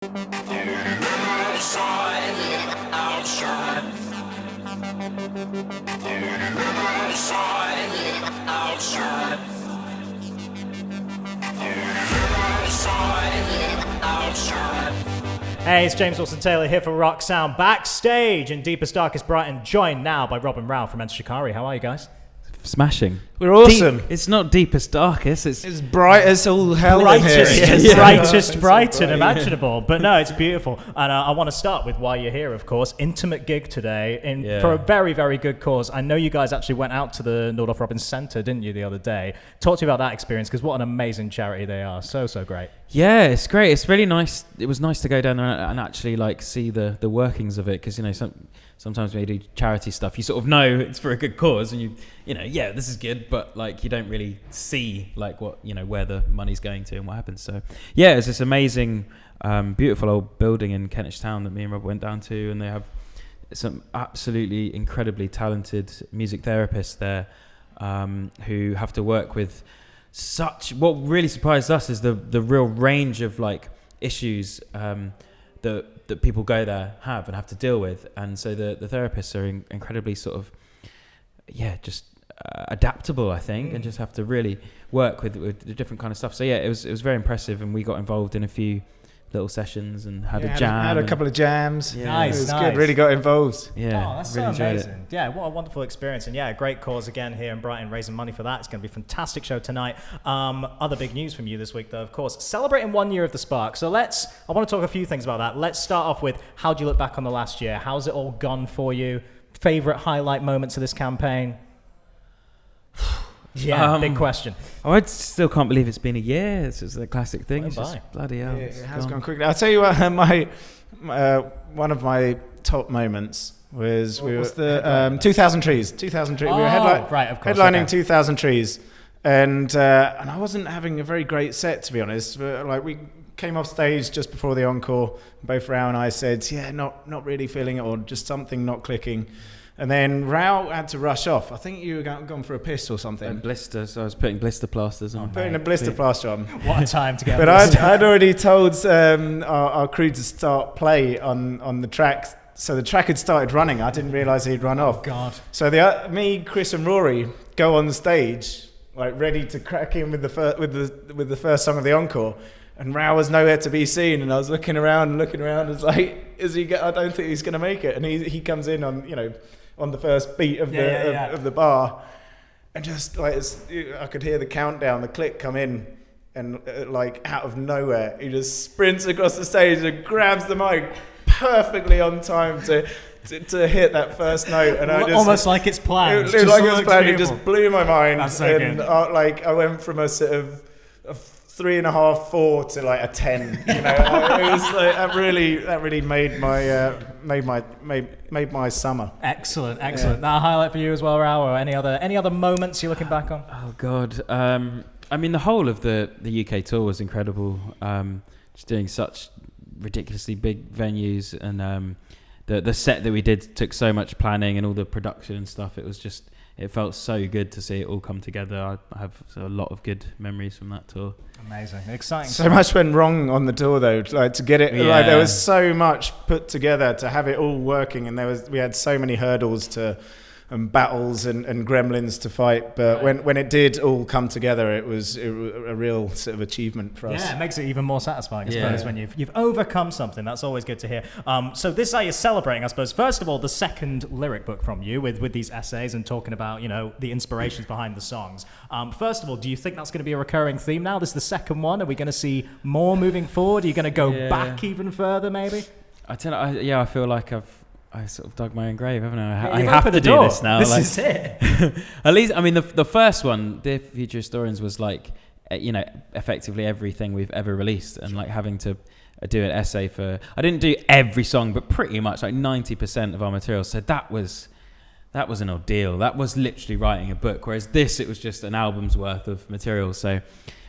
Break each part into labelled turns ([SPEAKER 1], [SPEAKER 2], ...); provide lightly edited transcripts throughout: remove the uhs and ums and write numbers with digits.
[SPEAKER 1] Hey, it's James Wilson-Taylor here for Rock Sound backstage in deepest, darkest Brighton, joined now by Rob and Rolfe from Enter Shikari. How are you guys?
[SPEAKER 2] Smashing.
[SPEAKER 3] We're awesome.
[SPEAKER 2] It's not deepest, darkest.
[SPEAKER 3] It's bright as all hell in here.
[SPEAKER 1] Brightest Brighton imaginable. But no, it's beautiful. And I want to start with why you're here, of course. Intimate gig today for a very, very good cause. I know you guys actually went out to the Nordoff Robbins Centre, didn't you, the other day? Talk to me about that experience, because what an amazing charity they are. So great.
[SPEAKER 2] Yeah, it's great. It's really nice. It was nice to go down there and actually like see the workings of it, because sometimes when you do charity stuff, you sort of know it's for a good cause, and yeah, this is good, but like you don't really see like what where the money's going to and what happens. So yeah, it's this amazing, beautiful old building in Kentish Town that me and Rob went down to, and they have some absolutely incredibly talented music therapists there who have to work with what really surprised us is the real range of like issues that people go there have to deal with. And so the therapists are incredibly sort of just adaptable, I think, and just have to really work with the different kind of stuff. So yeah, it was very impressive, and we got involved in a few little sessions and had a jam.
[SPEAKER 3] Had a couple of jams.
[SPEAKER 1] Yeah. Nice,
[SPEAKER 3] it was good. Really got involved.
[SPEAKER 2] Yeah,
[SPEAKER 1] that's
[SPEAKER 2] really
[SPEAKER 1] so
[SPEAKER 2] enjoyed
[SPEAKER 1] amazing. Yeah, what a wonderful experience. And yeah, a great cause again here in Brighton, raising money for that. It's going to be a fantastic show tonight. Other big news from you this week, though, of course, celebrating 1 year of the Spark. So I want to talk a few things about that. Let's start off with, how do you look back on the last year? How's it all gone for you? Favorite highlight moments of this campaign? Yeah, big question.
[SPEAKER 2] I still can't believe it's been a year. It's just a classic thing. It's just bloody hell.
[SPEAKER 3] Yeah, it has gone quickly. I'll tell you what, one of my top moments was 2,000 Trees. 2,000 Trees. We were headlining 2,000 Trees, and I wasn't having a very great set, to be honest. Like, we came off stage just before the encore. Both Rou and I said, not really feeling it, or just something not clicking. And then Rou had to rush off. I think you were going for a piss or something.
[SPEAKER 2] Blister, so I was putting blister plasters on.
[SPEAKER 3] Putting a blister plaster on.
[SPEAKER 1] What a time to get.
[SPEAKER 3] But I'd already told our crew to start play on the track, so the track had started running. I didn't realise he'd run off.
[SPEAKER 1] God.
[SPEAKER 3] So me, Chris, and Rory go on the stage, like ready to crack in with the first song of the encore. And Rou was nowhere to be seen, and I was looking around. It's like, I don't think he's going to make it. And he comes in on the first beat of the bar, and just like I could hear the countdown, the click come in, and like out of nowhere, he just sprints across the stage and grabs the mic perfectly on time to hit that first note. And I just,
[SPEAKER 1] almost like it's planned.
[SPEAKER 3] It was like it was planned. It just blew my mind.
[SPEAKER 1] That's so
[SPEAKER 3] and
[SPEAKER 1] good.
[SPEAKER 3] I went from a sort of a 3.5, 4 to like a 10. It was like that really made my summer.
[SPEAKER 1] Excellent. Now, a highlight for you as well, Rou, or any other moments you're looking back on?
[SPEAKER 2] Oh God, I mean, the whole of the UK tour was incredible. Just doing such ridiculously big venues, and the set that we did took so much planning, and all the production and stuff. It felt so good to see it all come together. I have a lot of good memories from that tour.
[SPEAKER 1] Amazing, exciting.
[SPEAKER 3] So much went wrong on the tour, though. Like, to get it, like, there was so much put together to have it all working, and we had so many hurdles and battles and gremlins to fight. But when it did all come together, it was a real sort of achievement for us.
[SPEAKER 1] Yeah, it makes it even more satisfying, I suppose, when you've overcome something. That's always good to hear. So this is how you're celebrating, I suppose. First of all, the second lyric book from you with these essays and talking about, the inspirations behind the songs. First of all, do you think that's going to be a recurring theme now? This is the second one. Are we going to see more moving forward? Are you going to go back even further, maybe?
[SPEAKER 2] I feel like I sort of dug my own grave, haven't I? I
[SPEAKER 1] You've
[SPEAKER 2] have to
[SPEAKER 1] opened the
[SPEAKER 2] do
[SPEAKER 1] door.
[SPEAKER 2] this now.
[SPEAKER 1] This is it.
[SPEAKER 2] At least, I mean, the first one, Dear Future Historians, was like, effectively everything we've ever released, and like having to do an essay for. I didn't do every song, but pretty much like 90% of our material. So that was an ordeal. That was literally writing a book. Whereas this, it was just an album's worth of material. So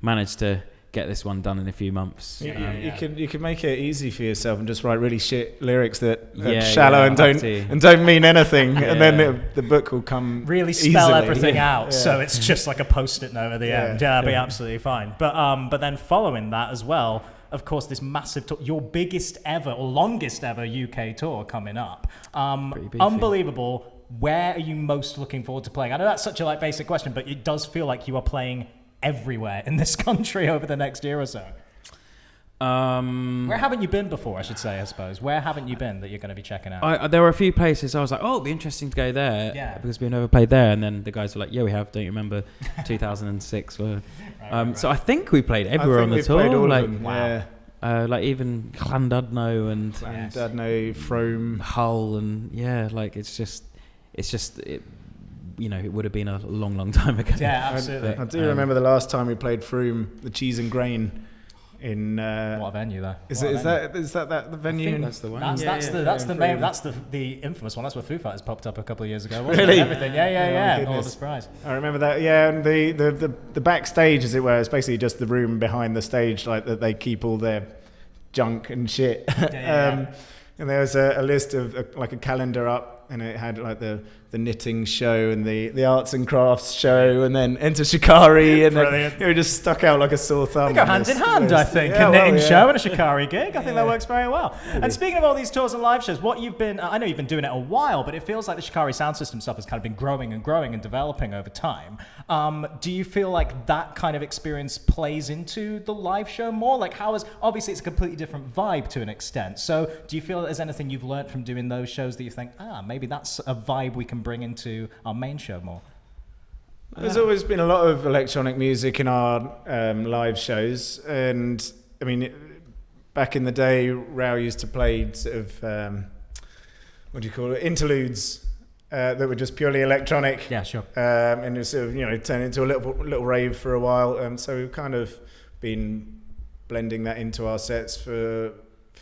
[SPEAKER 2] managed to get this one done in a few months.
[SPEAKER 3] You can make it easy for yourself and just write really shit lyrics that are shallow and don't mean anything, and then the book will come
[SPEAKER 1] really spell
[SPEAKER 3] easily.
[SPEAKER 1] everything out, so it's just like a post-it note at the end. It'll be absolutely fine. But then following that as well, of course, this massive tour, your biggest ever or longest ever UK tour coming up. Unbelievable. Where are you most looking forward to playing? I know that's such a basic question, but it does feel like you are playing everywhere in this country over the next year or so. Where haven't you been before, I should say, I suppose? Where haven't you been that you're going to be checking out?
[SPEAKER 2] There were a few places I was like, oh, it'd be interesting to go there because we've never played there. And then the guys were like, yeah, we have. Don't you remember 2006? Right. So I think we played everywhere on the tour.
[SPEAKER 3] Played all
[SPEAKER 2] like,
[SPEAKER 3] of them.
[SPEAKER 1] Wow.
[SPEAKER 2] Like even Llandudno and
[SPEAKER 3] Llandudno, Frome,
[SPEAKER 2] Hull, and it would have been a long time ago.
[SPEAKER 1] Yeah, absolutely.
[SPEAKER 3] I do remember the last time we played Frome, the Cheese and Grain. In
[SPEAKER 1] what venue though?
[SPEAKER 3] Is that the venue?
[SPEAKER 2] I think that's the one.
[SPEAKER 1] That's the infamous one. That's where Foo Fighters popped up a couple of years ago. Wasn't
[SPEAKER 3] Really?
[SPEAKER 1] it? Everything. Yeah. All the surprise.
[SPEAKER 3] I remember that. Yeah, and the backstage, as it were, is basically just the room behind the stage, like that they keep all their junk and shit. And there was a list of like a calendar up, and it had like the knitting show and the arts and crafts show, and then Enter Shikari, and then it just stuck out like a sore thumb.
[SPEAKER 1] They go hand in hand, I think. A knitting show and a Shikari gig. I think that works very well. Really. And speaking of all these tours and live shows, what you've been, I know you've been doing it a while, but it feels like the Shikari sound system stuff has kind of been growing and developing over time. Do you feel like that kind of experience plays into the live show more? Like obviously it's a completely different vibe to an extent. So do you feel that there's anything you've learned from doing those shows that you think, maybe that's a vibe we can bring into our main show more?
[SPEAKER 3] There's always been a lot of electronic music in our live shows, and I mean, back in the day, Rou used to play sort of what do you call it, interludes that were just purely electronic.
[SPEAKER 1] Yeah, sure.
[SPEAKER 3] And it was sort of turned into a little rave for a while. So we've kind of been blending that into our sets for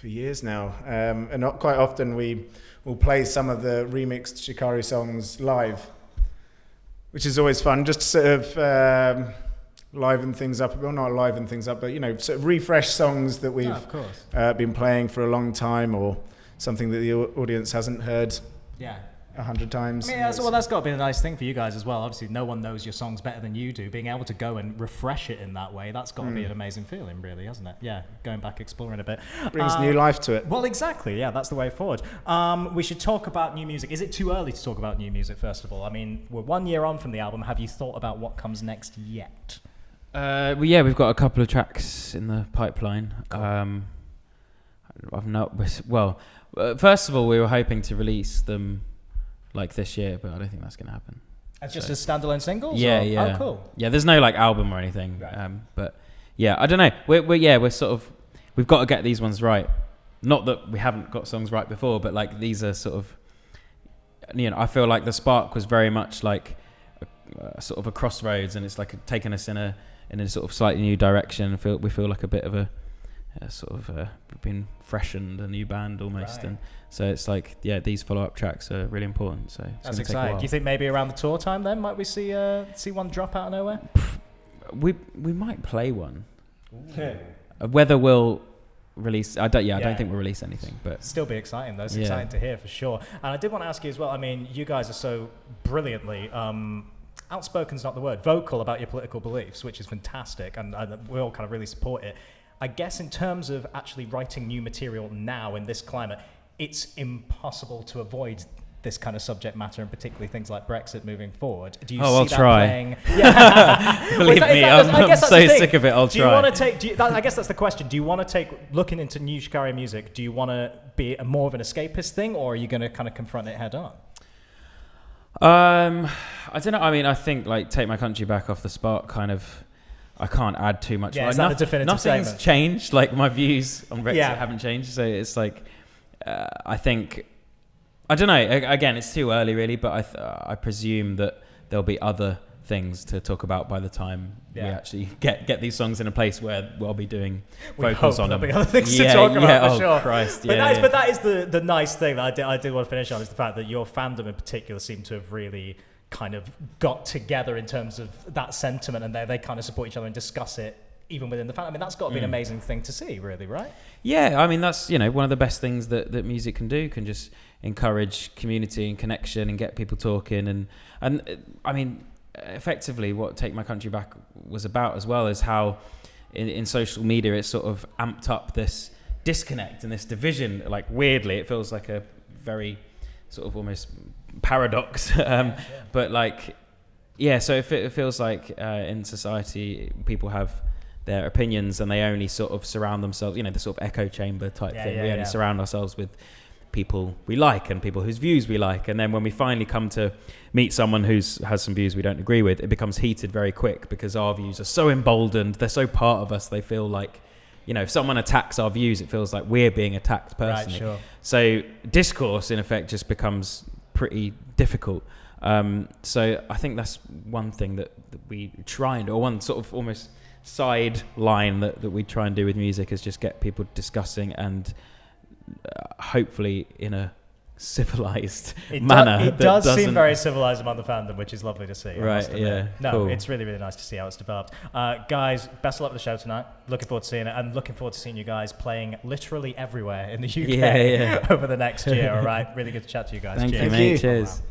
[SPEAKER 3] years now, and not quite often we'll play some of the remixed Shikari songs live, which is always fun, just to sort of liven things up. Well, not liven things up, but sort of refresh songs that we've been playing for a long time, or something that the audience hasn't heard 100 times.
[SPEAKER 1] I mean, that's got to be a nice thing for you guys as well. Obviously, no one knows your songs better than you do. Being able to go and refresh it in that way, that's got to be an amazing feeling, really, hasn't it? Yeah, going back, exploring a bit.
[SPEAKER 3] Brings new life to it.
[SPEAKER 1] Well, exactly. Yeah, that's the way forward. We should talk about new music. Is it too early to talk about new music, first of all? I mean, we're 1 year on from the album. Have you thought about what comes next yet?
[SPEAKER 2] We've got a couple of tracks in the pipeline. First of all, we were hoping to release them like this year, but I don't think that's going to happen.
[SPEAKER 1] It's just as standalone singles?
[SPEAKER 2] Yeah.
[SPEAKER 1] Oh, cool.
[SPEAKER 2] Yeah, there's no album or anything.
[SPEAKER 1] Right.
[SPEAKER 2] But yeah, I don't know. We're sort of, we've got to get these ones right. Not that we haven't got songs right before, but these are sort of, I feel like the Spark was very much like sort of a crossroads, and it's like taken us in a sort of slightly new direction. We feel like a bit of a we've been freshened, a new band almost, right. And so it's like these follow-up tracks are really important. So
[SPEAKER 1] that's exciting. Do you think maybe around the tour time then might we see one drop out of nowhere?
[SPEAKER 2] We might play one. Whether we'll release, I don't think we'll release anything, but
[SPEAKER 1] still be exciting though. It's exciting to hear for sure. And I did want to ask you as well. I mean, you guys are so brilliantly outspoken's not the word, vocal about your political beliefs, which is fantastic, and we all kind of really support it. I guess in terms of actually writing new material now in this climate, it's impossible to avoid this kind of subject matter, and particularly things like Brexit moving forward. Do you see
[SPEAKER 2] I'll
[SPEAKER 1] that
[SPEAKER 2] try.
[SPEAKER 1] Playing? Yeah.
[SPEAKER 2] Believe me, I'm so sick of it. I'll try.
[SPEAKER 1] Do you want to take? I guess that's the question. Do you want to take looking into new Shikari music? Do you want to be more of an escapist thing, or are you going to kind of confront it head on?
[SPEAKER 2] I don't know. I mean, I think Take My Country Back off the Spark kind of. I can't add too much.
[SPEAKER 1] Yeah, is that a definitive statement?
[SPEAKER 2] Nothing's changed. My views on Brexit haven't changed. So it's I think, I don't know. Again, it's too early really, but I presume that there'll be other things to talk about by the time we actually get these songs in a place where we'll be doing vocals on them.
[SPEAKER 1] There'll be other things to talk about for sure.
[SPEAKER 2] Christ,
[SPEAKER 1] but that is the nice thing that I did want to finish on, is the fact that your fandom in particular seemed to have really kind of got together in terms of that sentiment, and they kind of support each other and discuss it even within the fandom. I mean, that's got to be an amazing thing to see, really, right? Yeah,
[SPEAKER 2] I mean, that's one of the best things that music can do, can just encourage community and connection and get people talking, and I mean, effectively what Take My Country Back was about as well is how in social media, it's sort of amped up this disconnect and this division. Like weirdly, it feels like a very sort of almost paradox. But like, yeah. So it feels like in society, people have their opinions and they only sort of surround themselves. The sort of echo chamber type thing. We only surround ourselves with people we like and people whose views we like, and then when we finally come to meet someone has some views we don't agree with, it becomes heated very quick because our views are so emboldened, they're so part of us, they feel like, if someone attacks our views, it feels like we're being attacked personally. Right, sure. So discourse in effect just becomes pretty difficult. So I think that's one thing that we try and, or one sort of almost sideline that we try and do with music, is just get people discussing and hopefully in a civilized manner.
[SPEAKER 1] It does seem very civilized among the fandom, which is lovely to see.
[SPEAKER 2] Right, yeah.
[SPEAKER 1] No,
[SPEAKER 2] cool.
[SPEAKER 1] It's really, really nice to see how it's developed. Guys, best of luck with the show tonight. Looking forward to seeing it, and looking forward to seeing you guys playing literally everywhere in the UK over the next year. All right, really good to chat to you guys.
[SPEAKER 2] Thank you, mate. Cheers.